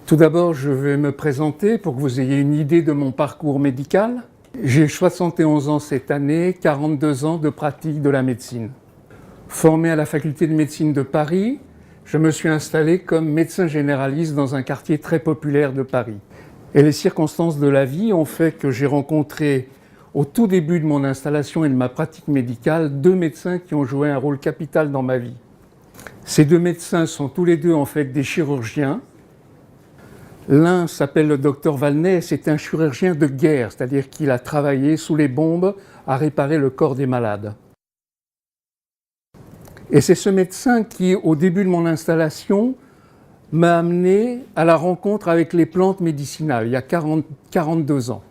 Tout d'abord, je vais me présenter pour que vous ayez une idée de mon parcours médical. J'ai 71 ans cette année, 42 ans de pratique de la médecine. Formé à la faculté de médecine de Paris, je me suis installé comme médecin généraliste dans un quartier très populaire de Paris. Et les circonstances de la vie ont fait que j'ai rencontré, au tout début de mon installation et de ma pratique médicale, deux médecins qui ont joué un rôle capital dans ma vie. Ces deux médecins sont tous les deux en fait des chirurgiens. L'un s'appelle le docteur Valnet, c'est un chirurgien de guerre, c'est-à-dire qu'il a travaillé sous les bombes à réparer le corps des malades. Et c'est ce médecin qui, au début de mon installation, m'a amené à la rencontre avec les plantes médicinales, il y a 42 ans.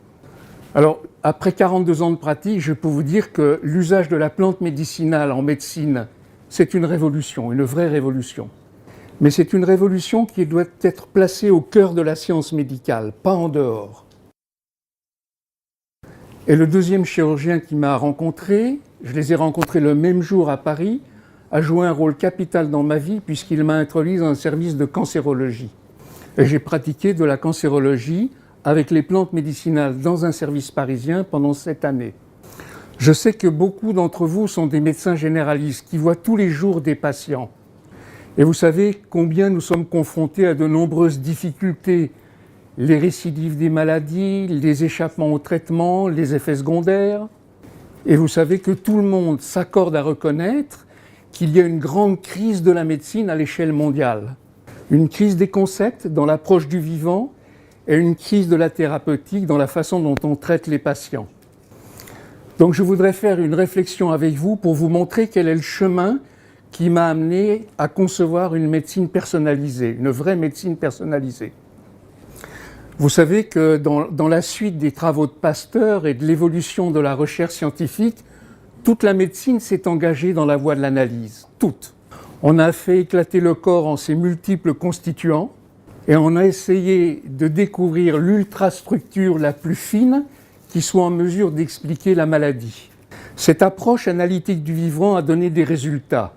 Alors, après 42 ans de pratique, je peux vous dire que l'usage de la plante médicinale en médecine, c'est une révolution, une vraie révolution. Mais c'est une révolution qui doit être placée au cœur de la science médicale, pas en dehors. Et le deuxième chirurgien qui m'a rencontré, je les ai rencontrés le même jour à Paris, a joué un rôle capital dans ma vie puisqu'il m'a introduit dans un service de cancérologie. Et j'ai pratiqué de la cancérologie avec les plantes médicinales dans un service parisien pendant 7 années. Je sais que beaucoup d'entre vous sont des médecins généralistes qui voient tous les jours des patients. Et vous savez combien nous sommes confrontés à de nombreuses difficultés, les récidives des maladies, les échappements au traitement, les effets secondaires. Et vous savez que tout le monde s'accorde à reconnaître qu'il y a une grande crise de la médecine à l'échelle mondiale. Une crise des concepts dans l'approche du vivant et une crise de la thérapeutique dans la façon dont on traite les patients. Donc je voudrais faire une réflexion avec vous pour vous montrer quel est le chemin qui m'a amené à concevoir une médecine personnalisée, une vraie médecine personnalisée. Vous savez que dans la suite des travaux de Pasteur et de l'évolution de la recherche scientifique, toute la médecine s'est engagée dans la voie de l'analyse, toute. On a fait éclater le corps en ses multiples constituants et on a essayé de découvrir l'ultrastructure la plus fine qui soit en mesure d'expliquer la maladie. Cette approche analytique du vivant a donné des résultats.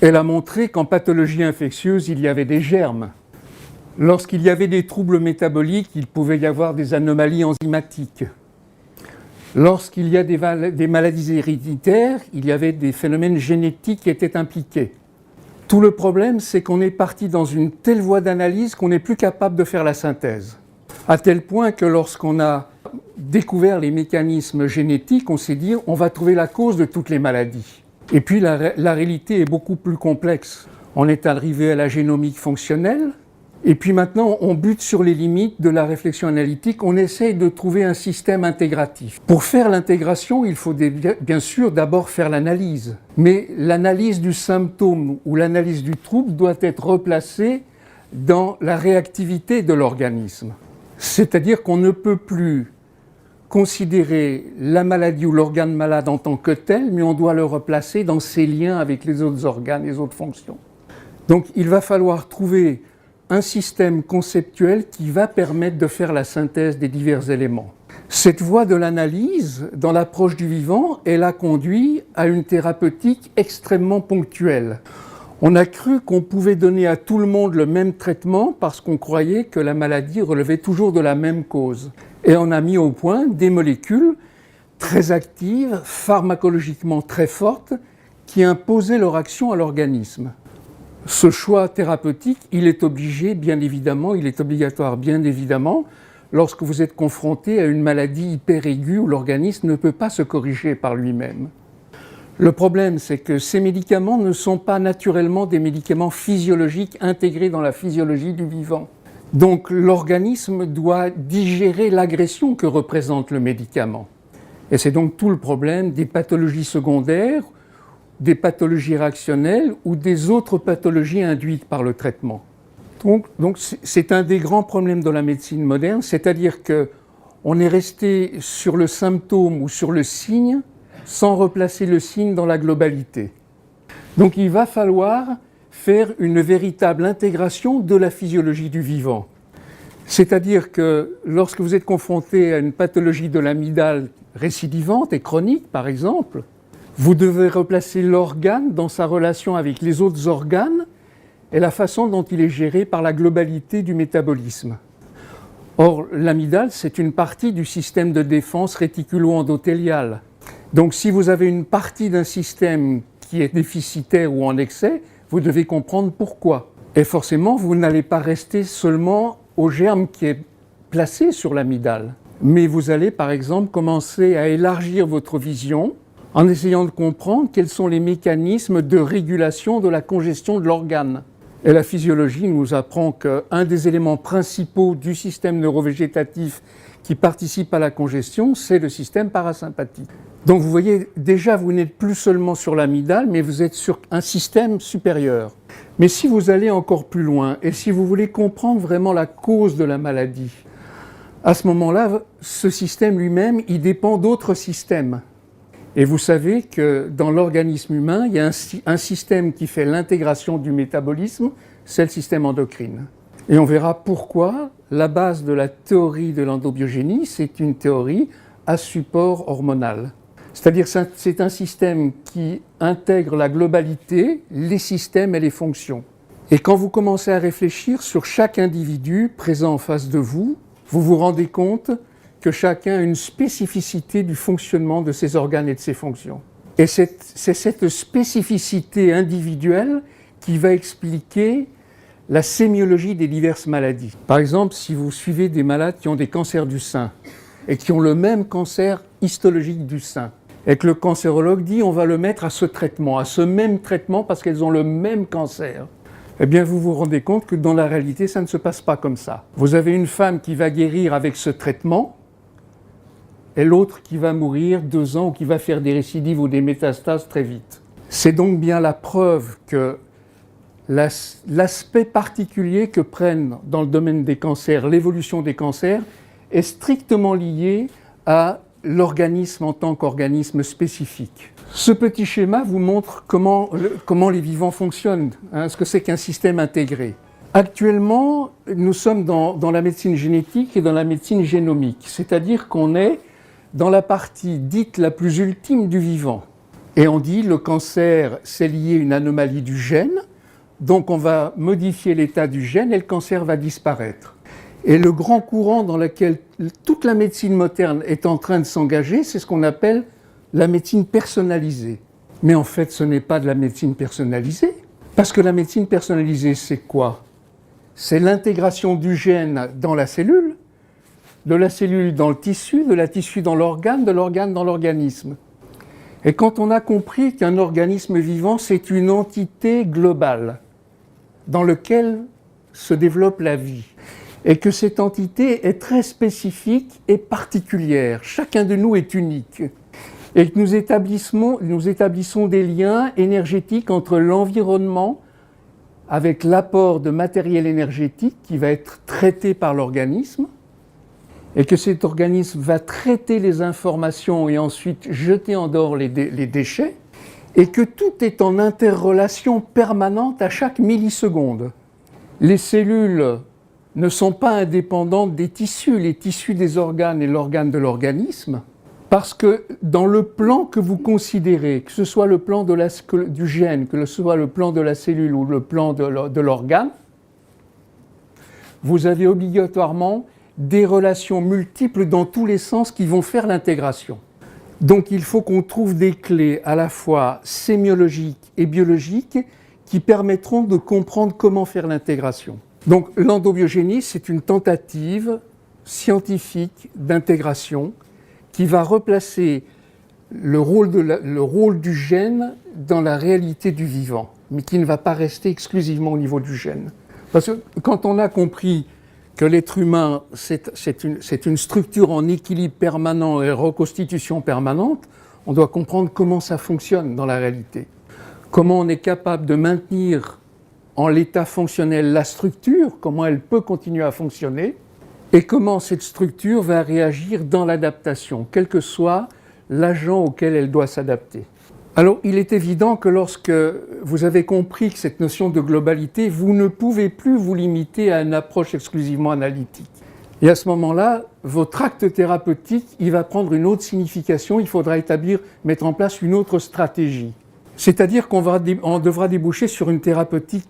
Elle a montré qu'en pathologie infectieuse, il y avait des germes. Lorsqu'il y avait des troubles métaboliques, il pouvait y avoir des anomalies enzymatiques. Lorsqu'il y a des maladies héréditaires, il y avait des phénomènes génétiques qui étaient impliqués. Tout le problème, c'est qu'on est parti dans une telle voie d'analyse qu'on n'est plus capable de faire la synthèse. À tel point que lorsqu'on a découvert les mécanismes génétiques, on s'est dit on va trouver la cause de toutes les maladies. Et puis la réalité est beaucoup plus complexe. On est arrivé à la génomique fonctionnelle, et puis maintenant on bute sur les limites de la réflexion analytique, on essaye de trouver un système intégratif. Pour faire l'intégration, il faut bien sûr d'abord faire l'analyse. Mais l'analyse du symptôme ou l'analyse du trouble doit être replacée dans la réactivité de l'organisme. C'est-à-dire qu'on ne peut plus considérer la maladie ou l'organe malade en tant que tel, mais on doit le replacer dans ses liens avec les autres organes, les autres fonctions. Donc il va falloir trouver un système conceptuel qui va permettre de faire la synthèse des divers éléments. Cette voie de l'analyse, dans l'approche du vivant, elle a conduit à une thérapeutique extrêmement ponctuelle. On a cru qu'on pouvait donner à tout le monde le même traitement parce qu'on croyait que la maladie relevait toujours de la même cause. Et on a mis au point des molécules très actives, pharmacologiquement très fortes, qui imposaient leur action à l'organisme. Ce choix thérapeutique, il est obligatoire bien évidemment, lorsque vous êtes confronté à une maladie hyper aiguë où l'organisme ne peut pas se corriger par lui-même. Le problème, c'est que ces médicaments ne sont pas naturellement des médicaments physiologiques intégrés dans la physiologie du vivant. Donc l'organisme doit digérer l'agression que représente le médicament. Et c'est donc tout le problème des pathologies secondaires, des pathologies réactionnelles ou des autres pathologies induites par le traitement. Donc c'est un des grands problèmes de la médecine moderne, c'est-à-dire qu'on est resté sur le symptôme ou sur le signe sans replacer le signe dans la globalité. Donc il va falloir faire une véritable intégration de la physiologie du vivant. C'est-à-dire que lorsque vous êtes confronté à une pathologie de l'amygdale récidivante et chronique, par exemple, vous devez replacer l'organe dans sa relation avec les autres organes et la façon dont il est géré par la globalité du métabolisme. Or, l'amygdale, c'est une partie du système de défense réticulo-endothélial. Donc, si vous avez une partie d'un système qui est déficitaire ou en excès, vous devez comprendre pourquoi. Et forcément, vous n'allez pas rester seulement au germe qui est placé sur l'amygdale, mais vous allez, par exemple, commencer à élargir votre vision en essayant de comprendre quels sont les mécanismes de régulation de la congestion de l'organe. Et la physiologie nous apprend qu'un des éléments principaux du système neurovégétatif qui participe à la congestion, c'est le système parasympathique. Donc vous voyez, déjà vous n'êtes plus seulement sur l'amygdale, mais vous êtes sur un système supérieur. Mais si vous allez encore plus loin, et si vous voulez comprendre vraiment la cause de la maladie, à ce moment-là, ce système lui-même, il dépend d'autres systèmes. Et vous savez que dans l'organisme humain, il y a un système qui fait l'intégration du métabolisme, c'est le système endocrine. Et on verra pourquoi la base de la théorie de l'endobiogénie, c'est une théorie à support hormonal. C'est-à-dire que c'est un système qui intègre la globalité, les systèmes et les fonctions. Et quand vous commencez à réfléchir sur chaque individu présent en face de vous, vous vous rendez compte que chacun a une spécificité du fonctionnement de ses organes et de ses fonctions. Et c'est cette spécificité individuelle qui va expliquer la sémiologie des diverses maladies. Par exemple, si vous suivez des malades qui ont des cancers du sein et qui ont le même cancer histologique du sein, et que le cancérologue dit on va le mettre à ce même traitement parce qu'elles ont le même cancer, eh bien vous vous rendez compte que dans la réalité, ça ne se passe pas comme ça. Vous avez une femme qui va guérir avec ce traitement, et l'autre qui va mourir 2 ans ou qui va faire des récidives ou des métastases très vite. C'est donc bien la preuve que l'aspect particulier que prennent dans le domaine des cancers, l'évolution des cancers, est strictement lié à l'organisme en tant qu'organisme spécifique. Ce petit schéma vous montre comment les vivants fonctionnent, ce que c'est qu'un système intégré. Actuellement, nous sommes dans la médecine génétique et dans la médecine génomique, c'est-à-dire qu'on est dans la partie dite la plus ultime du vivant. Et on dit le cancer, c'est lié à une anomalie du gène, donc on va modifier l'état du gène et le cancer va disparaître. Et le grand courant dans lequel toute la médecine moderne est en train de s'engager, c'est ce qu'on appelle la médecine personnalisée. Mais en fait, ce n'est pas de la médecine personnalisée, parce que la médecine personnalisée, c'est quoi? C'est l'intégration du gène dans la cellule, de la cellule dans le tissu, de la tissu dans l'organe, de l'organe dans l'organisme. Et quand on a compris qu'un organisme vivant, c'est une entité globale dans laquelle se développe la vie, et que cette entité est très spécifique et particulière, chacun de nous est unique, et que nous établissons des liens énergétiques entre l'environnement avec l'apport de matériel énergétique qui va être traité par l'organisme, et que cet organisme va traiter les informations et ensuite jeter en dehors les déchets, et que tout est en interrelation permanente à chaque milliseconde. Les cellules ne sont pas indépendantes des tissus, les tissus des organes et l'organe de l'organisme, parce que dans le plan que vous considérez, que ce soit le plan du gène, que ce soit le plan de la cellule ou le plan de l'organe, vous avez obligatoirement des relations multiples dans tous les sens qui vont faire l'intégration. Donc il faut qu'on trouve des clés à la fois sémiologiques et biologiques qui permettront de comprendre comment faire l'intégration. Donc l'endobiogénie, c'est une tentative scientifique d'intégration qui va replacer le rôle du gène dans la réalité du vivant, mais qui ne va pas rester exclusivement au niveau du gène. Parce que quand on a compris que l'être humain, c'est une structure en équilibre permanent et reconstitution permanente, on doit comprendre comment ça fonctionne dans la réalité. Comment on est capable de maintenir en l'état fonctionnel la structure, comment elle peut continuer à fonctionner, et comment cette structure va réagir dans l'adaptation, quel que soit l'agent auquel elle doit s'adapter. Alors, il est évident que lorsque vous avez compris que cette notion de globalité, vous ne pouvez plus vous limiter à une approche exclusivement analytique. Et à ce moment-là, votre acte thérapeutique, il va prendre une autre signification, il faudra mettre en place une autre stratégie. C'est-à-dire qu'on devra déboucher sur une thérapeutique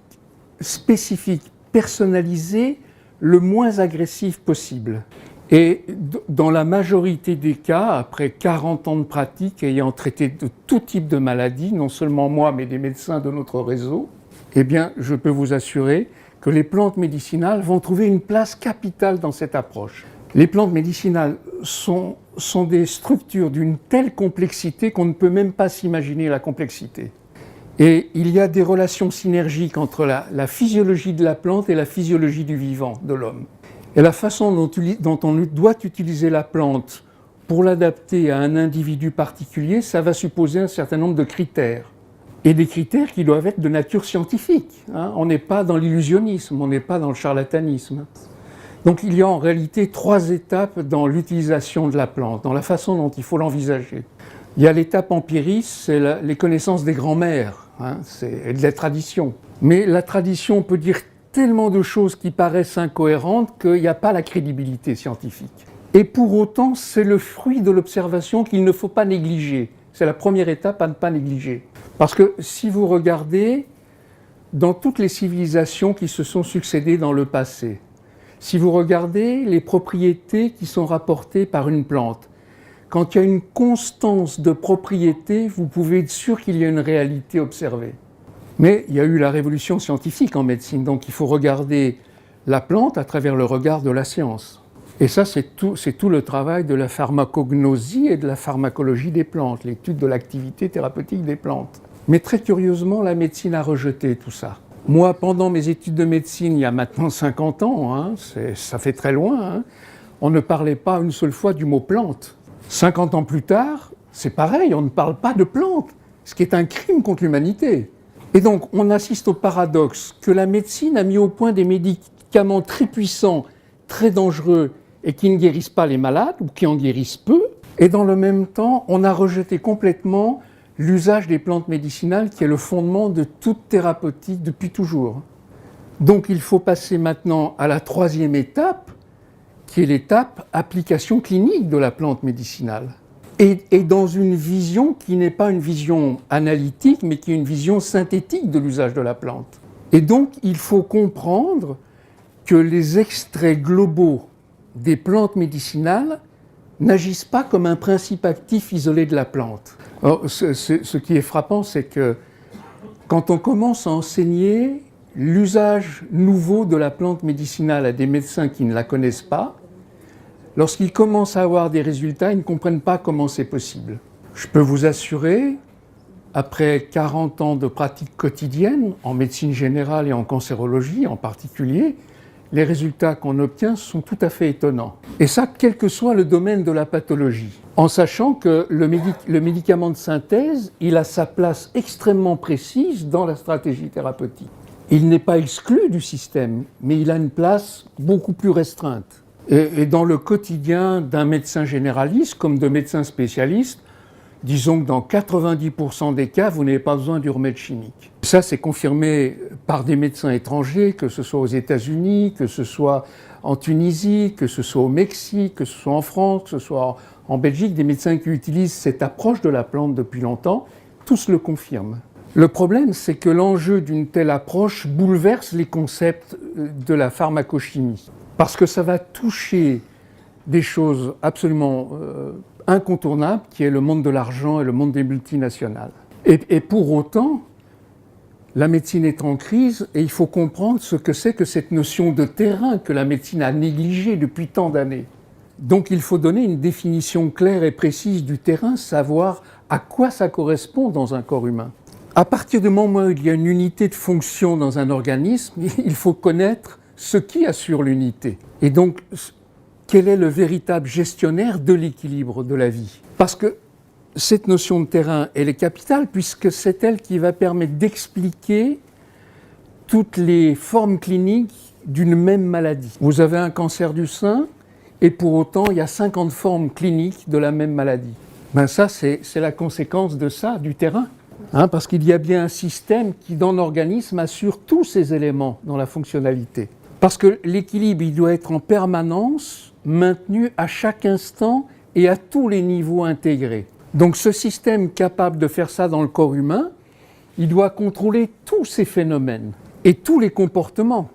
spécifique, personnalisé, le moins agressif possible. Et dans la majorité des cas, après 40 ans de pratique, ayant traité de tout type de maladies, non seulement moi, mais des médecins de notre réseau, eh bien, je peux vous assurer que les plantes médicinales vont trouver une place capitale dans cette approche. Les plantes médicinales sont des structures d'une telle complexité qu'on ne peut même pas s'imaginer la complexité. Et il y a des relations synergiques entre la physiologie de la plante et la physiologie du vivant, de l'homme. Et la façon dont on doit utiliser la plante pour l'adapter à un individu particulier, ça va supposer un certain nombre de critères. Et des critères qui doivent être de nature scientifique. On n'est pas dans l'illusionnisme, on n'est pas dans le charlatanisme. Donc il y a en réalité 3 étapes dans l'utilisation de la plante, dans la façon dont il faut l'envisager. Il y a l'étape empiriste, c'est les connaissances des grands-mères, et de la tradition. Mais la tradition peut dire tellement de choses qui paraissent incohérentes qu'il n'y a pas la crédibilité scientifique. Et pour autant, c'est le fruit de l'observation qu'il ne faut pas négliger. C'est la première étape à ne pas négliger. Parce que si vous regardez dans toutes les civilisations qui se sont succédées dans le passé, si vous regardez les propriétés qui sont rapportées par une plante, quand il y a une constance de propriétés, vous pouvez être sûr qu'il y a une réalité observée. Mais il y a eu la révolution scientifique en médecine, donc il faut regarder la plante à travers le regard de la science. Et ça, c'est tout le travail de la pharmacognosie et de la pharmacologie des plantes, l'étude de l'activité thérapeutique des plantes. Mais très curieusement, la médecine a rejeté tout ça. Moi, pendant mes études de médecine, il y a maintenant 50 ans, ça fait très loin, on ne parlait pas une seule fois du mot plante. 50 ans plus tard, c'est pareil, on ne parle pas de plantes, ce qui est un crime contre l'humanité. Et donc, on assiste au paradoxe que la médecine a mis au point des médicaments très puissants, très dangereux, et qui ne guérissent pas les malades, ou qui en guérissent peu, et dans le même temps, on a rejeté complètement l'usage des plantes médicinales, qui est le fondement de toute thérapeutique depuis toujours. Donc, il faut passer maintenant à la 3e étape, qui est l'étape application clinique de la plante médicinale. Et dans une vision qui n'est pas une vision analytique, mais qui est une vision synthétique de l'usage de la plante. Et donc, il faut comprendre que les extraits globaux des plantes médicinales n'agissent pas comme un principe actif isolé de la plante. Alors, ce qui est frappant, c'est que quand on commence à enseigner l'usage nouveau de la plante médicinale à des médecins qui ne la connaissent pas, lorsqu'ils commencent à avoir des résultats, ils ne comprennent pas comment c'est possible. Je peux vous assurer, après 40 ans de pratique quotidienne, en médecine générale et en cancérologie en particulier, les résultats qu'on obtient sont tout à fait étonnants. Et ça, quel que soit le domaine de la pathologie. En sachant que le médicament de synthèse, il a sa place extrêmement précise dans la stratégie thérapeutique. Il n'est pas exclu du système, mais il a une place beaucoup plus restreinte. Et dans le quotidien d'un médecin généraliste comme de médecins spécialistes, disons que dans 90% des cas, vous n'avez pas besoin du remède chimique. Ça, c'est confirmé par des médecins étrangers, que ce soit aux États-Unis, que ce soit en Tunisie, que ce soit au Mexique, que ce soit en France, que ce soit en Belgique, des médecins qui utilisent cette approche de la plante depuis longtemps, tous le confirment. Le problème, c'est que l'enjeu d'une telle approche bouleverse les concepts de la pharmacochimie, parce que ça va toucher des choses absolument incontournable, qui est le monde de l'argent et le monde des multinationales. Et pour autant, la médecine est en crise et il faut comprendre ce que c'est que cette notion de terrain que la médecine a négligée depuis tant d'années. Donc il faut donner une définition claire et précise du terrain, savoir à quoi ça correspond dans un corps humain. À partir du moment où il y a une unité de fonction dans un organisme, il faut connaître ce qui assure l'unité. Et donc, quel est le véritable gestionnaire de l'équilibre de la vie? Parce que cette notion de terrain, elle est capitale puisque c'est elle qui va permettre d'expliquer toutes les formes cliniques d'une même maladie. Vous avez un cancer du sein et pour autant il y a 50 formes cliniques de la même maladie. Ben ça, c'est la conséquence de ça, du terrain. Parce qu'il y a bien un système qui, dans l'organisme, assure tous ces éléments dans la fonctionnalité. Parce que l'équilibre, il doit être en permanence maintenu à chaque instant et à tous les niveaux intégrés. Donc ce système capable de faire ça dans le corps humain, il doit contrôler tous ces phénomènes. et tous les comportements.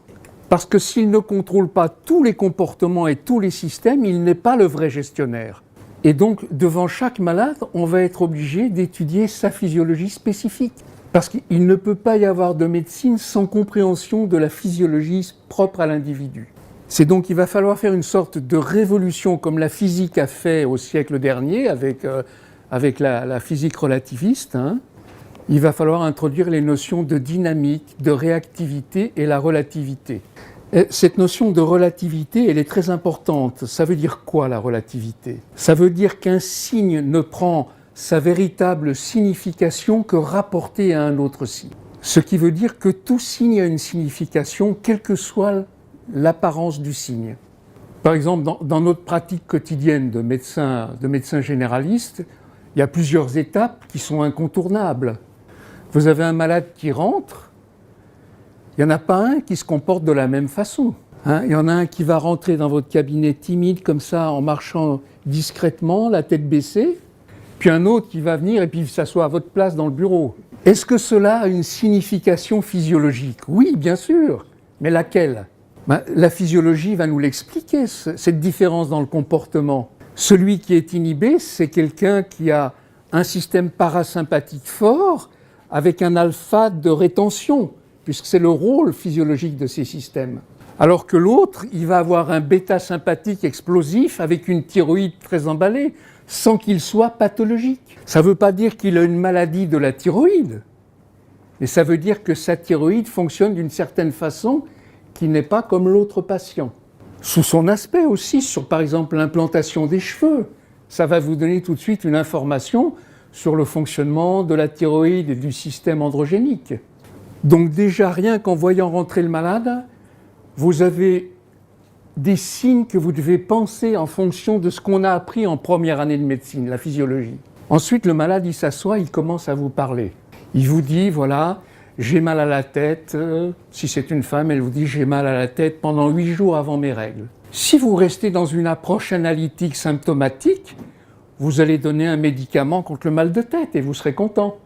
Parce que s'il ne contrôle pas tous les comportements et tous les systèmes, il n'est pas le vrai gestionnaire. Et donc, devant chaque malade, on va être obligé d'étudier sa physiologie spécifique. Parce qu'il ne peut pas y avoir de médecine sans compréhension de la physiologie propre à l'individu. C'est donc qu'il va falloir faire une sorte de révolution comme la physique a fait au siècle dernier avec la physique relativiste. Il va falloir introduire les notions de dynamique, de réactivité et la relativité. Et cette notion de relativité, elle est très importante. Ça veut dire quoi la relativité? Ça veut dire qu'un signe ne prend sa véritable signification que rapportée à un autre signe. Ce qui veut dire que tout signe a une signification, quelle que soit l'apparence du signe. Par exemple, dans notre pratique quotidienne de médecin généraliste, il y a plusieurs étapes qui sont incontournables. Vous avez un malade qui rentre, il n'y en a pas un qui se comporte de la même façon. Il y en a un qui va rentrer dans votre cabinet timide, comme ça, en marchant discrètement, la tête baissée, puis un autre qui va venir et puis s'assoit à votre place dans le bureau. Est-ce que cela a une signification physiologique? Oui, bien sûr, mais laquelle? La physiologie va nous l'expliquer, cette différence dans le comportement. Celui qui est inhibé, c'est quelqu'un qui a un système parasympathique fort avec un alpha de rétention, puisque c'est le rôle physiologique de ces systèmes. Alors que l'autre, il va avoir un bêta sympathique explosif avec une thyroïde très emballée, sans qu'il soit pathologique. Ça ne veut pas dire qu'il a une maladie de la thyroïde, mais ça veut dire que sa thyroïde fonctionne d'une certaine façon qui n'est pas comme l'autre patient. Sous son aspect aussi, sur par exemple l'implantation des cheveux, ça va vous donner tout de suite une information sur le fonctionnement de la thyroïde et du système androgénique. Donc déjà, rien qu'en voyant rentrer le malade, vous avez des signes que vous devez penser en fonction de ce qu'on a appris en première année de médecine, la physiologie. Ensuite, le malade, il s'assoit, il commence à vous parler. Il vous dit, voilà, j'ai mal à la tête. Si c'est une femme, elle vous dit, j'ai mal à la tête pendant 8 jours avant mes règles. Si vous restez dans une approche analytique symptomatique, vous allez donner un médicament contre le mal de tête et vous serez content.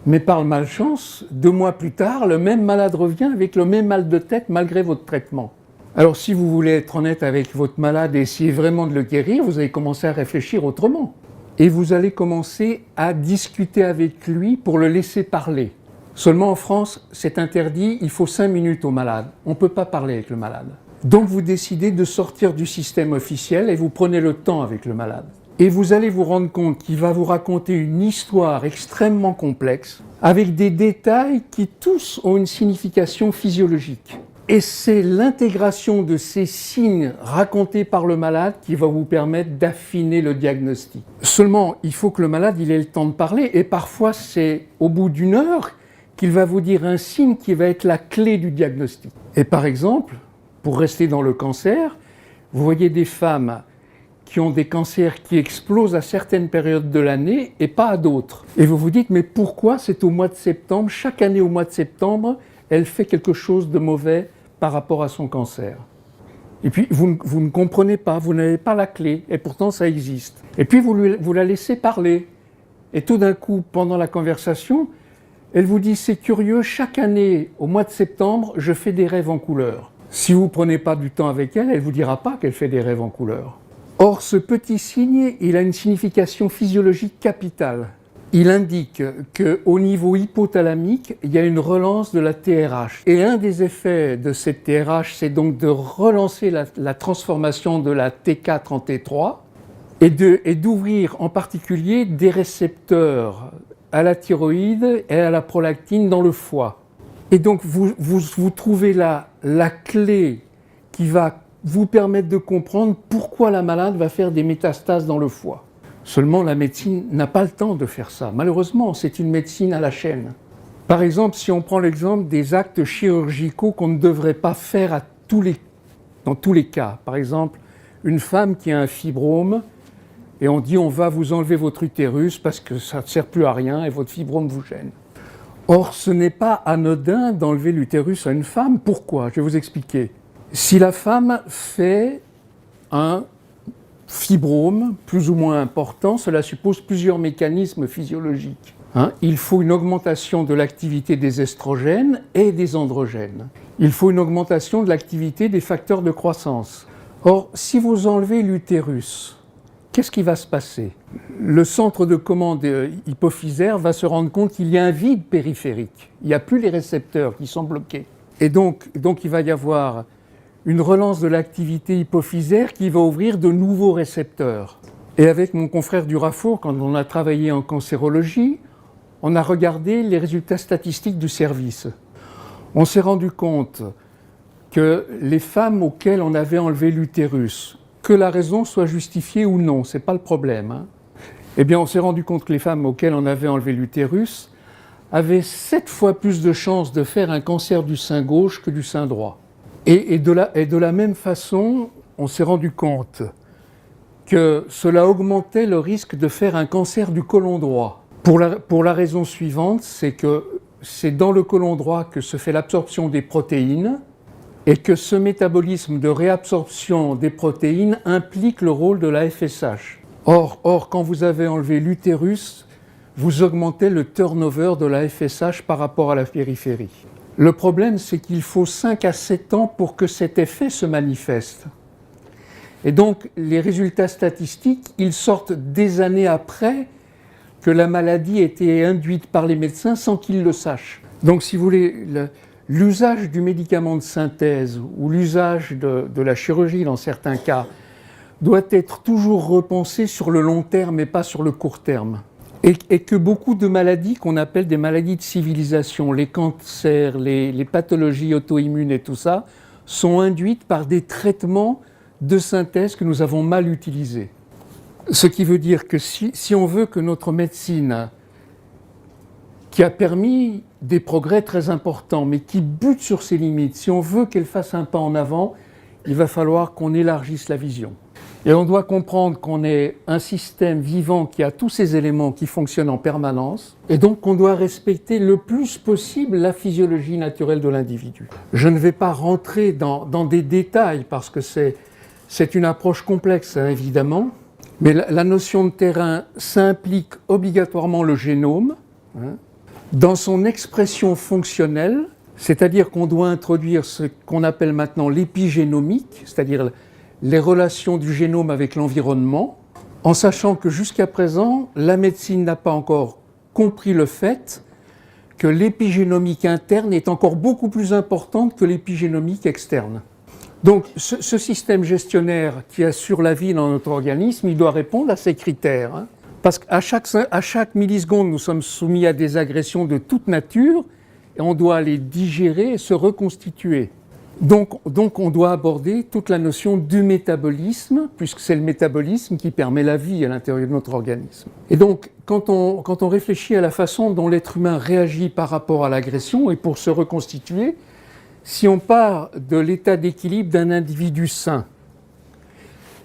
Mais par malchance, 2 mois plus tard, le même malade revient avec le même mal de tête malgré votre traitement. Alors si vous voulez être honnête avec votre malade et essayer vraiment de le guérir, vous allez commencer à réfléchir autrement. Et vous allez commencer à discuter avec lui pour le laisser parler. Seulement en France, c'est interdit, il faut 5 minutes au malade. On ne peut pas parler avec le malade. Donc vous décidez de sortir du système officiel et vous prenez le temps avec le malade. Et vous allez vous rendre compte qu'il va vous raconter une histoire extrêmement complexe avec des détails qui tous ont une signification physiologique. Et c'est l'intégration de ces signes racontés par le malade qui va vous permettre d'affiner le diagnostic. Seulement, il faut que le malade il ait le temps de parler et parfois c'est au bout d'1 heure qu'il va vous dire un signe qui va être la clé du diagnostic. Et par exemple, pour rester dans le cancer, vous voyez des femmes qui ont des cancers qui explosent à certaines périodes de l'année et pas à d'autres. Et vous vous dites, mais pourquoi c'est au mois de septembre, chaque année au mois de septembre, elle fait quelque chose de mauvais par rapport à son cancer? Et puis vous ne comprenez pas, vous n'avez pas la clé, et pourtant ça existe. Et puis vous la laissez parler. Et tout d'un coup, pendant la conversation, elle vous dit, c'est curieux, chaque année, au mois de septembre, je fais des rêves en couleur. Si vous ne prenez pas du temps avec elle, elle ne vous dira pas qu'elle fait des rêves en couleur. Or, ce petit signe, il a une signification physiologique capitale. Il indique qu'au niveau hypothalamique, il y a une relance de la TRH. Et un des effets de cette TRH, c'est donc de relancer la transformation de la T4 en T3 et d'ouvrir en particulier des récepteurs à la thyroïde et à la prolactine dans le foie. Et donc, vous trouvez là la clé qui va vous permettre de comprendre pourquoi la malade va faire des métastases dans le foie. Seulement, la médecine n'a pas le temps de faire ça. Malheureusement, c'est une médecine à la chaîne. Par exemple, si on prend l'exemple des actes chirurgicaux qu'on ne devrait pas faire dans tous les cas. Par exemple, une femme qui a un fibrome et on dit on va vous enlever votre utérus parce que ça ne sert plus à rien et votre fibrome vous gêne. Or, ce n'est pas anodin d'enlever l'utérus à une femme. Pourquoi? Je vais vous expliquer. Si la femme fait un fibrome plus ou moins important, cela suppose plusieurs mécanismes physiologiques. Il faut une augmentation de l'activité des estrogènes et des androgènes. Il faut une augmentation de l'activité des facteurs de croissance. Or, si vous enlevez l'utérus, qu'est-ce qui va se passer? Le centre de commande hypophysaire va se rendre compte qu'il y a un vide périphérique. Il n'y a plus les récepteurs qui sont bloqués. Et donc il va y avoir une relance de l'activité hypophysaire qui va ouvrir de nouveaux récepteurs. Et avec mon confrère Durafour, quand on a travaillé en cancérologie, on a regardé les résultats statistiques du service. On s'est rendu compte que les femmes auxquelles on avait enlevé l'utérus, que la raison soit justifiée ou non, ce n'est pas le problème. Eh bien, on s'est rendu compte que les femmes auxquelles on avait enlevé l'utérus avaient 7 fois plus de chances de faire un cancer du sein gauche que du sein droit. Et de la même façon, on s'est rendu compte que cela augmentait le risque de faire un cancer du côlon droit. Pour la raison suivante, c'est que c'est dans le côlon droit que se fait l'absorption des protéines et que ce métabolisme de réabsorption des protéines implique le rôle de la FSH. Or, quand vous avez enlevé l'utérus, vous augmentez le turnover de la FSH par rapport à la périphérie. Le problème, c'est qu'il faut 5 à 7 ans pour que cet effet se manifeste. Et donc, les résultats statistiques, ils sortent des années après que la maladie a été induite par les médecins sans qu'ils le sachent. Donc, si vous voulez, l'usage du médicament de synthèse ou l'usage de la chirurgie dans certains cas doit être toujours repensé sur le long terme et pas sur le court terme. Et que beaucoup de maladies qu'on appelle des maladies de civilisation, les cancers, les pathologies auto-immunes et tout ça, sont induites par des traitements de synthèse que nous avons mal utilisés. Ce qui veut dire que si on veut que notre médecine, qui a permis des progrès très importants, mais qui bute sur ses limites, si on veut qu'elle fasse un pas en avant, il va falloir qu'on élargisse la vision. Et on doit comprendre qu'on est un système vivant qui a tous ces éléments qui fonctionnent en permanence, et donc qu'on doit respecter le plus possible la physiologie naturelle de l'individu. Je ne vais pas rentrer dans des détails parce que c'est une approche complexe, évidemment, mais la notion de terrain, ça implique obligatoirement le génome, dans son expression fonctionnelle, c'est-à-dire qu'on doit introduire ce qu'on appelle maintenant l'épigénomique, c'est-à-dire les relations du génome avec l'environnement, en sachant que jusqu'à présent, la médecine n'a pas encore compris le fait que l'épigénomique interne est encore beaucoup plus importante que l'épigénomique externe. Donc ce système gestionnaire qui assure la vie dans notre organisme, il doit répondre à ces critères. Parce qu'à chaque milliseconde, nous sommes soumis à des agressions de toute nature et on doit les digérer et se reconstituer. Donc on doit aborder toute la notion du métabolisme, puisque c'est le métabolisme qui permet la vie à l'intérieur de notre organisme. Et donc, quand on réfléchit à la façon dont l'être humain réagit par rapport à l'agression et pour se reconstituer, si on part de l'état d'équilibre d'un individu sain,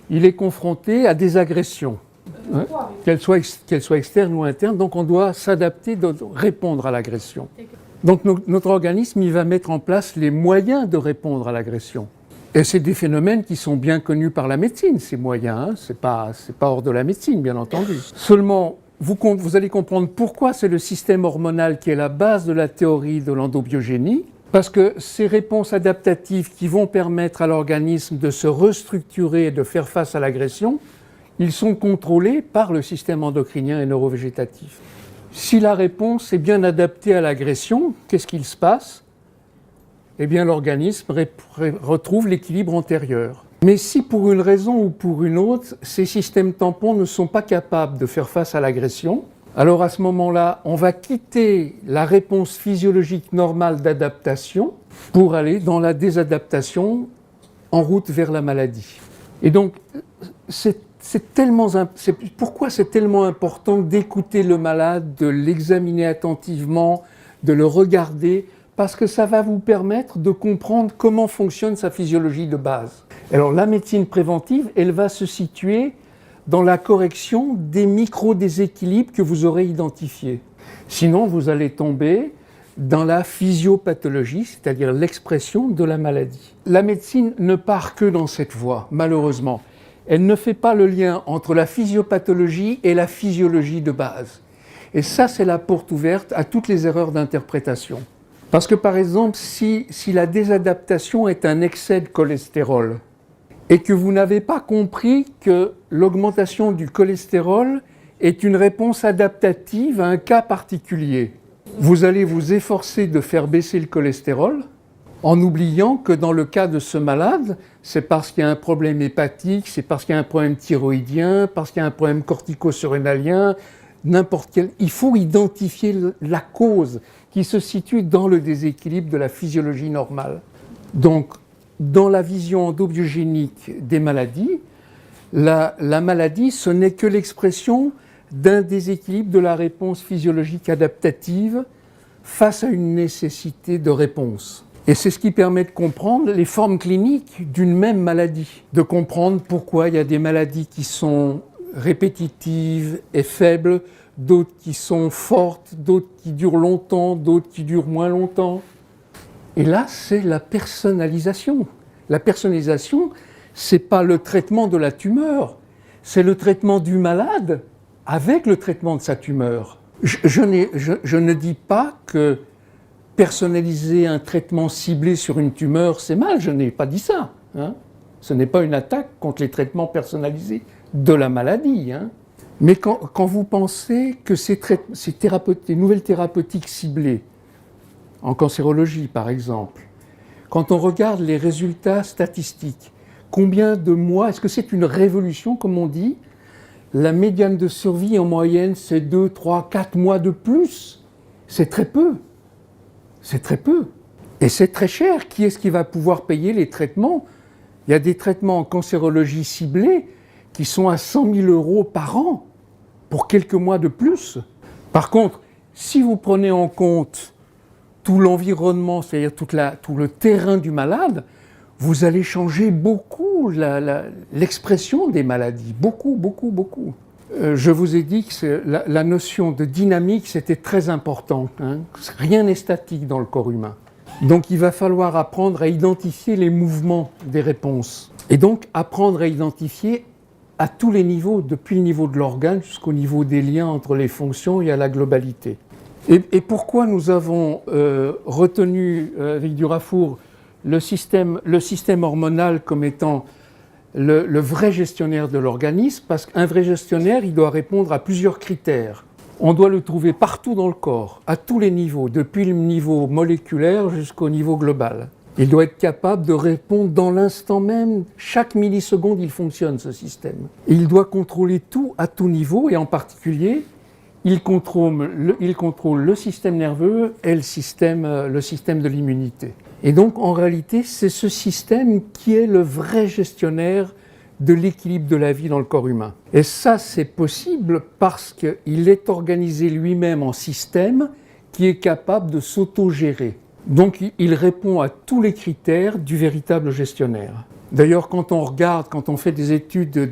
il est confronté à des agressions, qu'elles soient externes ou internes, donc on doit s'adapter, répondre à l'agression. Donc notre organisme, il va mettre en place les moyens de répondre à l'agression. Et c'est des phénomènes qui sont bien connus par la médecine, ces moyens, c'est pas hors de la médecine, bien entendu. Seulement, vous allez comprendre pourquoi c'est le système hormonal qui est la base de la théorie de l'endobiogénie, parce que ces réponses adaptatives qui vont permettre à l'organisme de se restructurer et de faire face à l'agression, ils sont contrôlés par le système endocrinien et neurovégétatif. Si la réponse est bien adaptée à l'agression, qu'est-ce qu'il se passe? Eh bien, l'organisme retrouve l'équilibre antérieur. Mais si pour une raison ou pour une autre, ces systèmes tampons ne sont pas capables de faire face à l'agression, alors à ce moment-là, on va quitter la réponse physiologique normale d'adaptation pour aller dans la désadaptation en route vers la maladie. Et donc, pourquoi c'est tellement important d'écouter le malade, de l'examiner attentivement, de le regarder, parce que ça va vous permettre de comprendre comment fonctionne sa physiologie de base. Alors la médecine préventive, elle va se situer dans la correction des micro-déséquilibres que vous aurez identifiés. Sinon, vous allez tomber dans la physiopathologie, c'est-à-dire l'expression de la maladie. La médecine ne part que dans cette voie, malheureusement. Elle ne fait pas le lien entre la physiopathologie et la physiologie de base. Et ça, c'est la porte ouverte à toutes les erreurs d'interprétation. Parce que par exemple, si la désadaptation est un excès de cholestérol, et que vous n'avez pas compris que l'augmentation du cholestérol est une réponse adaptative à un cas particulier, vous allez vous efforcer de faire baisser le cholestérol en oubliant que dans le cas de ce malade, c'est parce qu'il y a un problème hépatique, c'est parce qu'il y a un problème thyroïdien, parce qu'il y a un problème cortico-surrénalien, n'importe quel. Il faut identifier la cause qui se situe dans le déséquilibre de la physiologie normale. Donc, dans la vision endobiogénique des maladies, la maladie, ce n'est que l'expression d'un déséquilibre de la réponse physiologique adaptative face à une nécessité de réponse. Et c'est ce qui permet de comprendre les formes cliniques d'une même maladie, de comprendre pourquoi il y a des maladies qui sont répétitives et faibles, d'autres qui sont fortes, d'autres qui durent longtemps, d'autres qui durent moins longtemps. Et là, c'est la personnalisation. La personnalisation, ce n'est pas le traitement de la tumeur, c'est le traitement du malade avec le traitement de sa tumeur. Je ne dis pas que personnaliser un traitement ciblé sur une tumeur, c'est mal, je n'ai pas dit ça. Hein. Ce n'est pas une attaque contre les traitements personnalisés de la maladie. Hein. Mais quand vous pensez que ces nouvelles thérapeutiques ciblées, en cancérologie par exemple, quand on regarde les résultats statistiques, combien de mois, est-ce que c'est une révolution comme on dit? La médiane de survie en moyenne, c'est 2, 3, 4 mois de plus. C'est très peu. C'est très peu. Et c'est très cher. Qui est-ce qui va pouvoir payer les traitements? Il y a des traitements en cancérologie ciblés qui sont à 100 000 € par an pour quelques mois de plus. Par contre, si vous prenez en compte tout l'environnement, c'est-à-dire tout le terrain du malade, vous allez changer beaucoup l'expression des maladies. Beaucoup, beaucoup, beaucoup. Je vous ai dit que la notion de dynamique, c'était très important. Hein. Rien n'est statique dans le corps humain. Donc il va falloir apprendre à identifier les mouvements des réponses. Et donc apprendre à identifier à tous les niveaux, depuis le niveau de l'organe jusqu'au niveau des liens entre les fonctions et à la globalité. Et pourquoi nous avons retenu, avec Durafour, le système hormonal comme étant le vrai gestionnaire de l'organisme? Parce qu'un vrai gestionnaire, il doit répondre à plusieurs critères. On doit le trouver partout dans le corps, à tous les niveaux, depuis le niveau moléculaire jusqu'au niveau global. Il doit être capable de répondre dans l'instant même. Chaque milliseconde, il fonctionne, ce système. Et il doit contrôler tout à tout niveau, et en particulier, il contrôle le système nerveux et le système de l'immunité. Et donc, en réalité, c'est ce système qui est le vrai gestionnaire de l'équilibre de la vie dans le corps humain. Et ça, c'est possible parce qu'il est organisé lui-même en système qui est capable de s'autogérer. Donc, il répond à tous les critères du véritable gestionnaire. D'ailleurs, quand on fait des études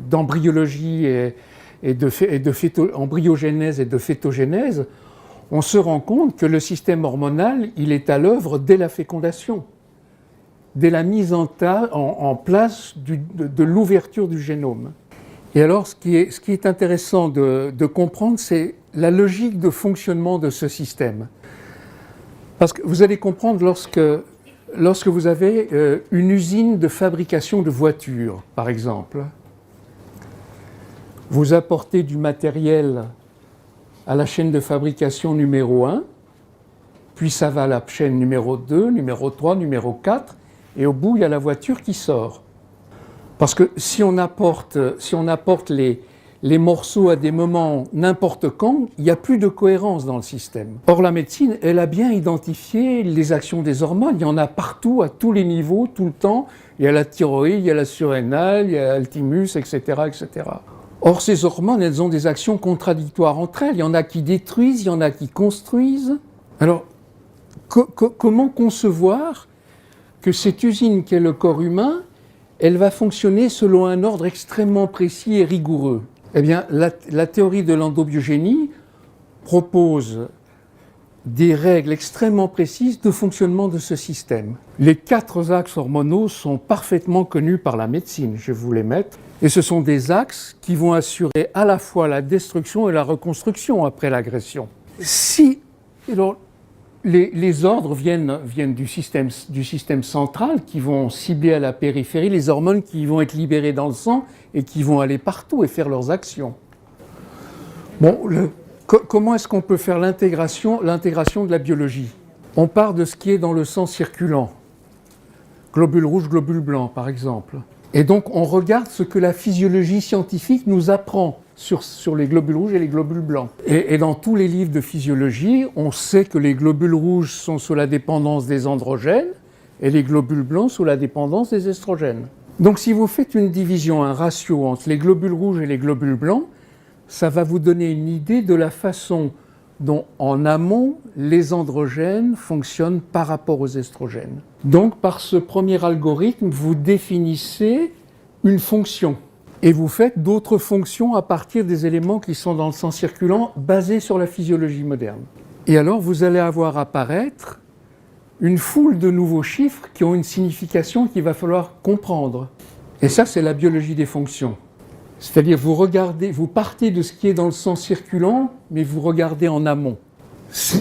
d'embryologie embryogénèse et de fétogénèse, on se rend compte que le système hormonal, il est à l'œuvre dès la fécondation, dès la mise en place de l'ouverture du génome. Et alors, ce qui est intéressant de comprendre, c'est la logique de fonctionnement de ce système. Parce que vous allez comprendre lorsque vous avez une usine de fabrication de voitures, par exemple, vous apportez du matériel à la chaîne de fabrication numéro 1, puis ça va à la chaîne numéro 2, numéro 3, numéro 4, et au bout, il y a la voiture qui sort. Parce que si on apporte les morceaux à des moments n'importe quand, il n'y a plus de cohérence dans le système. Or, la médecine, elle a bien identifié les actions des hormones. Il y en a partout, à tous les niveaux, tout le temps. Il y a la thyroïde, il y a la surrénale, il y a le thymus, etc., etc. Or, ces hormones, elles ont des actions contradictoires entre elles. Il y en a qui détruisent, il y en a qui construisent. Alors, comment concevoir que cette usine qu'est le corps humain, elle va fonctionner selon un ordre extrêmement précis et rigoureux? Eh bien, la théorie de l'endobiogénie propose des règles extrêmement précises de fonctionnement de ce système. Les 4 axes hormonaux sont parfaitement connus par la médecine, je vais vous les mettre. Et ce sont des axes qui vont assurer à la fois la destruction et la reconstruction après l'agression. Si alors, les ordres viennent du système central qui vont cibler à la périphérie les hormones qui vont être libérées dans le sang et qui vont aller partout et faire leurs actions. Bon, comment est-ce qu'on peut faire l'intégration de la biologie? On part de ce qui est dans le sang circulant. Globules rouges, globules blancs, par exemple. Et donc, on regarde ce que la physiologie scientifique nous apprend sur les globules rouges et les globules blancs. Et dans tous les livres de physiologie, on sait que les globules rouges sont sous la dépendance des androgènes et les globules blancs sous la dépendance des estrogènes. Donc, si vous faites une division, un ratio entre les globules rouges et les globules blancs, ça va vous donner une idée de la façon dont, en amont, les androgènes fonctionnent par rapport aux estrogènes. Donc, par ce premier algorithme, vous définissez une fonction et vous faites d'autres fonctions à partir des éléments qui sont dans le sang circulant basés sur la physiologie moderne. Et alors, vous allez avoir apparaître une foule de nouveaux chiffres qui ont une signification qu'il va falloir comprendre. Et ça, c'est la biologie des fonctions. C'est-à-dire, vous partez de ce qui est dans le sang circulant, mais vous regardez en amont.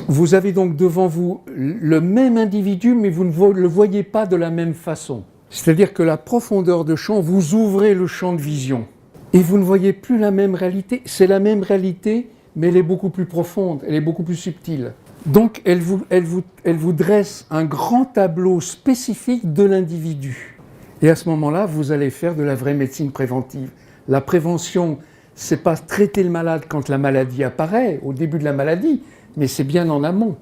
Vous avez donc devant vous le même individu, mais vous ne le voyez pas de la même façon. C'est-à-dire que la profondeur de champ, vous ouvrez le champ de vision. Et vous ne voyez plus la même réalité. C'est la même réalité, mais elle est beaucoup plus profonde, elle est beaucoup plus subtile. Donc, elle vous dresse un grand tableau spécifique de l'individu. Et à ce moment-là, vous allez faire de la vraie médecine préventive. La prévention, c'est pas traiter le malade quand la maladie apparaît, au début de la maladie, mais c'est bien en amont.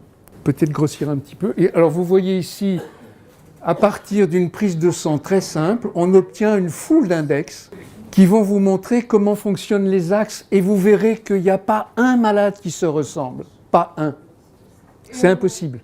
Peut-être grossir un petit peu. Et alors vous voyez ici, à partir d'une prise de sang très simple, on obtient une foule d'index qui vont vous montrer comment fonctionnent les axes et vous verrez qu'il n'y a pas un malade qui se ressemble. Pas un. C'est impossible.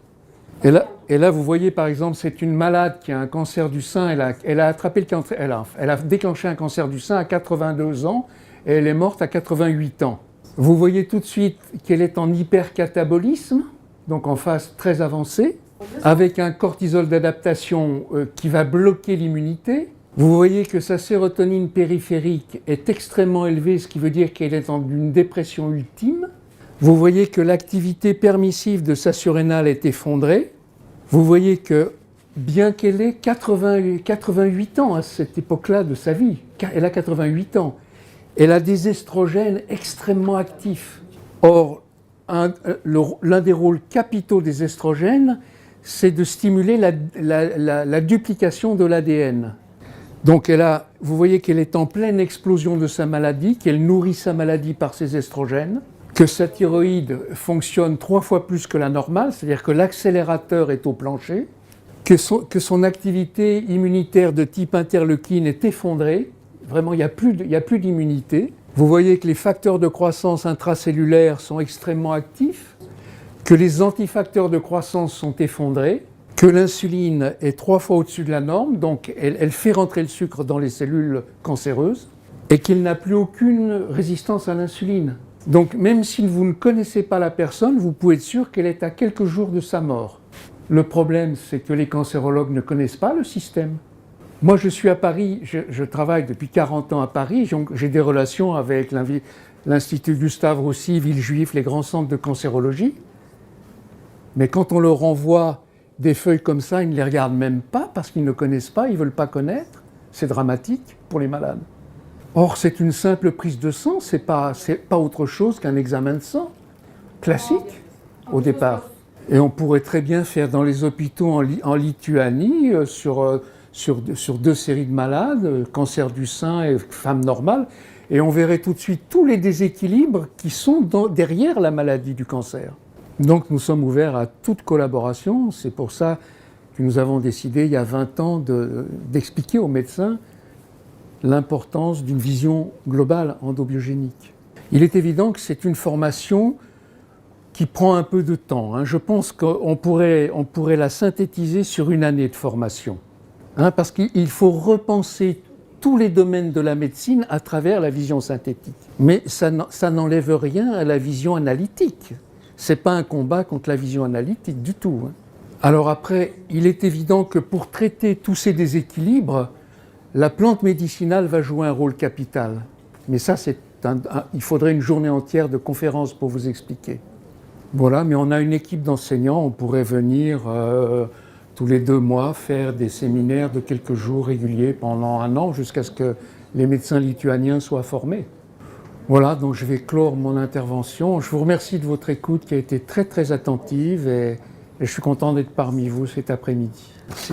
Et là, vous voyez, par exemple, c'est une malade qui a un cancer du sein. Elle a attrapé le cancer. Elle a déclenché un cancer du sein à 82 ans et elle est morte à 88 ans. Vous voyez tout de suite qu'elle est en hypercatabolisme, donc en phase très avancée, avec un cortisol d'adaptation qui va bloquer l'immunité. Vous voyez que sa sérotonine périphérique est extrêmement élevée, ce qui veut dire qu'elle est dans une dépression ultime. Vous voyez que l'activité permissive de sa surrénale est effondrée. Vous voyez que, bien qu'elle ait 88 ans à cette époque-là de sa vie, elle a 88 ans, elle a des estrogènes extrêmement actifs. Or, l'un des rôles capitaux des estrogènes, c'est de stimuler la duplication de l'ADN. Donc, vous voyez qu'elle est en pleine explosion de sa maladie, qu'elle nourrit sa maladie par ses estrogènes, que sa thyroïde fonctionne 3 fois plus que la normale, c'est-à-dire que l'accélérateur est au plancher, que son activité immunitaire de type interleukine est effondrée, vraiment il n'y a plus d'immunité. Vous voyez que les facteurs de croissance intracellulaires sont extrêmement actifs, que les antifacteurs de croissance sont effondrés, que l'insuline est 3 fois au-dessus de la norme, donc elle fait rentrer le sucre dans les cellules cancéreuses, et qu'elle n'a plus aucune résistance à l'insuline. Donc même si vous ne connaissez pas la personne, vous pouvez être sûr qu'elle est à quelques jours de sa mort. Le problème, c'est que les cancérologues ne connaissent pas le système. Moi, je suis à Paris, je travaille depuis 40 ans à Paris, j'ai des relations avec l'Institut Gustave Roussy, Villejuif, les grands centres de cancérologie. Mais quand on leur envoie des feuilles comme ça, ils ne les regardent même pas parce qu'ils ne connaissent pas, ils ne veulent pas connaître. C'est dramatique pour les malades. Or, c'est une simple prise de sang, c'est pas autre chose qu'un examen de sang, classique, au départ. Et on pourrait très bien faire dans les hôpitaux en Lituanie, sur 2 séries de malades, cancer du sein et femmes normales, et on verrait tout de suite tous les déséquilibres qui sont derrière la maladie du cancer. Donc nous sommes ouverts à toute collaboration, c'est pour ça que nous avons décidé il y a 20 ans d'expliquer aux médecins l'importance d'une vision globale endobiogénique. Il est évident que c'est une formation qui prend un peu de temps. Je pense qu'on pourrait la synthétiser sur une année de formation. Parce qu'il faut repenser tous les domaines de la médecine à travers la vision synthétique. Mais ça n'enlève rien à la vision analytique. Ce n'est pas un combat contre la vision analytique du tout. Alors après, il est évident que pour traiter tous ces déséquilibres, La plante médicinale va jouer un rôle capital. Mais ça, il faudrait une journée entière de conférences pour vous expliquer. Voilà, mais on a une équipe d'enseignants, on pourrait venir tous les 2 mois faire des séminaires de quelques jours réguliers pendant 1 an jusqu'à ce que les médecins lituaniens soient formés. Voilà, donc je vais clore mon intervention. Je vous remercie de votre écoute qui a été très très attentive et je suis content d'être parmi vous cet après-midi. Merci.